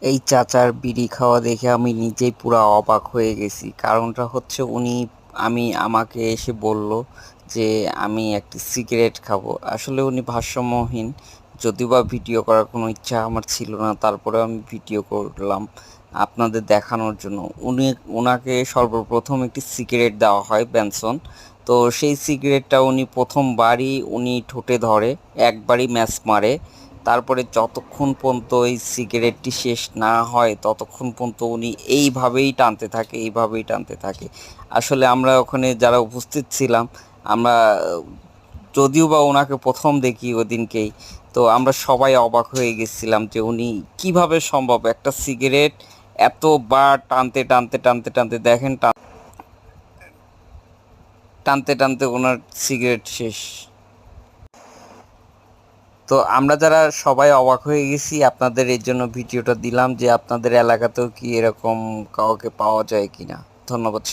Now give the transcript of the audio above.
এই চাচার বিড়ি খাওয়া দেখে আমি নিজেই পুরা অবাক হয়ে গেছি। কারণটা হচ্ছে আমাকে এসে বলল যে আমি একটি সিগারেট খাবো। আসলে উনি ভারসাম্যহীন, যদিও বা ভিডিও করার কোনো ইচ্ছা আমার ছিল না, তারপরেও আমি ভিডিও করলাম আপনাদের দেখানোর জন্য। উনি ওনাকে সর্বপ্রথম একটি সিগারেট দেওয়া হয় বেনসন। তো সেই সিগারেটটা উনি প্রথমবারই উনি ঠোঁটে ধরে, একবারই ম্যাচ মারে। তারপরে যতক্ষণ পর্যন্ত এই সিগারেটটি শেষ না হয় ততক্ষণ পর্যন্ত উনি এইভাবেই টানতে থাকে। আসলে আমরা ওখানে যারা উপস্থিত ছিলাম, আমরা যদিও বা ওনাকে প্রথম দেখি ওদিনকেই, তো আমরা সবাই অবাক হয়ে গেছিলাম যে উনি কিভাবে সম্ভব একটা সিগারেট এতবার টানতে টানতে টানতে টানতে দেখেন, টানতে টানতে ওনার সিগারেট শেষ। তো আমরা যারা সবাই অবাক হয়ে গেছি, আপনাদের এর জন্য ভিডিওটা দিলাম যে আপনাদের এলাকাতেও কি এরকম কাউকে পাওয়া যায় কিনা। ধন্যবাদ সবাই।